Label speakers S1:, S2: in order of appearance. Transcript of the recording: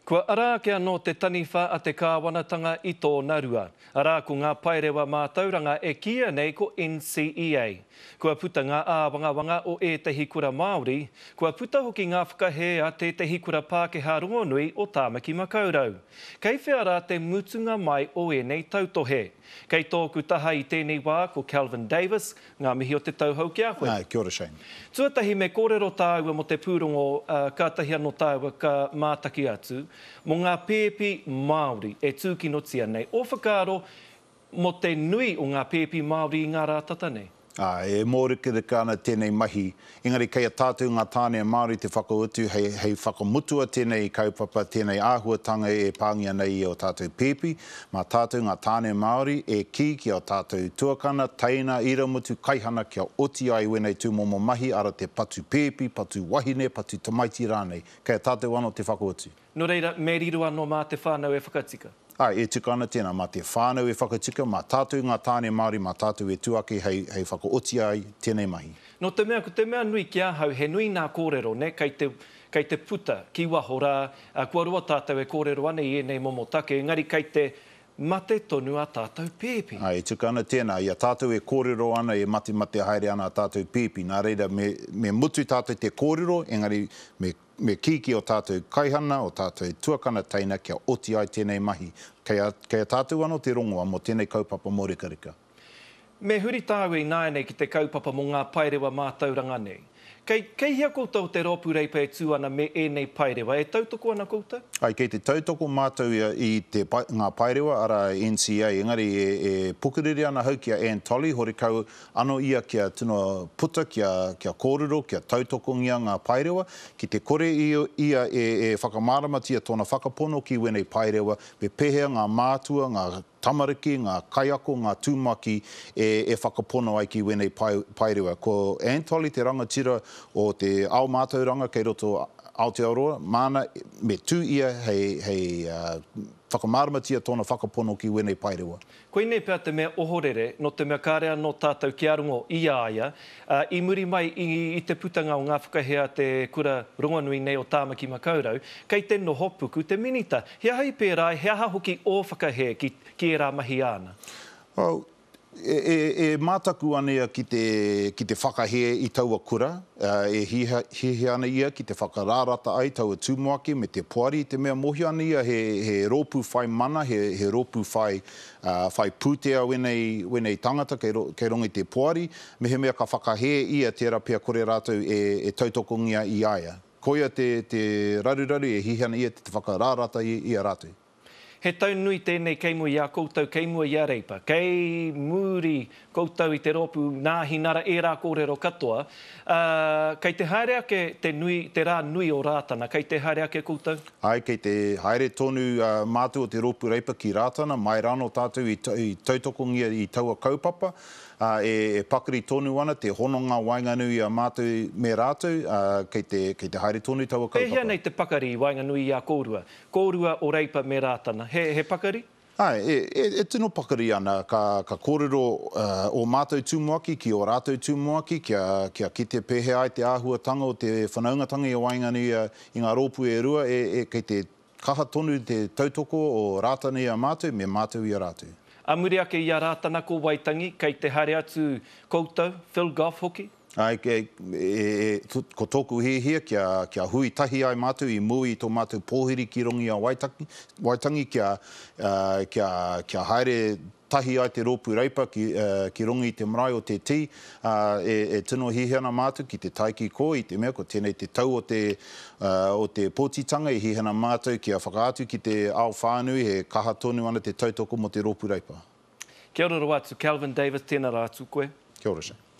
S1: Kua arākea no te taniwha a te kāwanatanga i tōna rua. Arā ko ngā paerewa mātauranga e kia nei ko NCEA. Kua puta ngā āwangawanga o ētahi kura Māori, kua puta hoki ngā whakahea tētahi kura Pākehā Rongonui o Tāmaki Makaurau. Kei whea rā te mutunga mai o enei tautohe. Kei tōku taha i tēnei wā ko Kelvin Davis, ngā mihi o te tauhau ki a koe.
S2: Kia ora, Shane.
S1: Tuatahi me kōrero tāua mo te pūrongo kātahi anō tāua ka mātaki atu, mo ngā pēpi Māori e tūkinotia nei. O whakaaro mo te nui o ngā pēpi Māori i ngā rātata nei.
S2: E mōrikirika ana tēnei mahi. Engari kei a tātou ngā tāne Māori te whakautu, hei whakamutua tēnei kaupapa, tēnei āhuatanga e pāngia nei o tātou pēpi. Mā tātou ngā tāne Māori e ki o tātou tuakana, taina, iramutu, kaihana kia oti ai wenei tūmomo mahi ara te patu pēpi, patu wahine, patu tamaiti rānei. Kei a tātou anō te whakautu.
S1: No reira, me riru anō mā te whānau e whakatika?
S2: E tika ana tēnā, mā te whānau e whakatika, mā tātou ngā tāne Māori, mā tātou e tuake hei whakaoti ai tēnei mahi.
S1: No te mea, ko te mea nui ki ahau, he nui nā kōrero, ne, kei te puta ki waho rā, kua roa tātou e kōrero ana i enei momo take, engari kei te mate tonu a tātou pēpi.
S2: E tika ana tēnā, ia tātou e kōrero ana, e mate haere ana a tātou pēpi. Nā reira, me mutu tātou te kōrero, engari me kiki o tātou kaihana, o tātou tuakana taina kia oti ai tēnei mahi. Kei a tātou anō te rongoa mo tēnei kaupapa mōrekarika.
S1: Me huri tāu i nāenei ki te kaupapa mo ngā paerewa mātauranga nei. Kei hia koutou te rōpū reipa e tū ana me enei paerewa, e tautoko ana koutou?
S2: Kei te tautoko mātou i ngā paerewa ara NCA, engari e pukuriri ana hau kia Anne Tolley, hori kau ano ia kia tino puta, kia kōrero, kia tautokongia ngā paerewa, ki te kore ia e whakamāramatia tōna whakapono ki wenei paerewa, me pehea ngā mātua, ngā tamariki, ngā kaiako, ngā tūmaki e whakapono ai ki wenei paerewa. Ko Anne Tolley te rangatira o te ao mātauranga kei roto Aotearoa, mana me tū ia hei whakamāramatia tōna whakapono ki wenei paerewa.
S1: Koe nei pēr te mea ohorere, no te mea kārea no tātou ki arongo i aia, i muri mai i te putanga o ngā whakahea te kura Rongonui nei o Tāmaki Makaurau, kei te noho puku te minita. Hea hei pērai, hea hoki o whakahea ki e rā mahi ana?
S2: E mātaku anea ki te whakahea i taua kura, e hihi ana ia ki te whakarārata ai taua tūmoaki me te poari, te mea mohi ana ia he rōpū whai mana, he rōpū whai pūtea wenei tangata kei rongi te poari, me he mea ka whakahea ia tērā pia kore rātou e tautokongia i aia. Koia te raruraru e hihi ana ia te whakarārata i a rātou.
S1: He taunui tēnei keimua i a koutou, keimua i a reipa. Kei muri koutou i te rōpū nāhi nara e rā kōrero katoa. Kei te haere ake te rā nui o rātana, kei te haere ake koutou?
S2: Kei te haere tonu mātua te rōpū reipa ki rātana, mai rāno tātou i tautokongia i taua kaupapa. E pakari tonu ana, te hononga wainganui a mātou me rātou, kei te haere tonu i taua kaupapa.
S1: Pehea nei te pakari wainganui a kōrua. Kōrua o reipa me rātana. He pakari?
S2: E tino pakari ana, ka kōrero o mātou tūmoaki ki o rātou tūmoaki, kia kite pehea ai te āhuatanga o te whanaungatanga i o wainganui i ngā rōpū e rua, kei te kaha tonu te tautoko o rātana i a mātou, me mātou i a rātou.
S1: A muri ake i a rātana ko Waitangi, kei te haere atu koutou, Phil Goff hoki?
S2: Ko tōku hehea kia hui tahi ai mātou i mui i tō mātou pōhiri ki rongi a Waitangi, kia haere tahi ai te rōpū reipa ki rongi i te marae o te tī, e tino hihana mātou ki te taiki ko i te mea, ko tēnei te tau o te pōtitanga i hihana mātou kia whakaatu ki te ao whānui, he kaha tonu ana te tautoko mo te rōpū reipa.
S1: Kia ora atu, Kelvin Davis, tēnā rātu koe.
S2: Kia ora, Shane.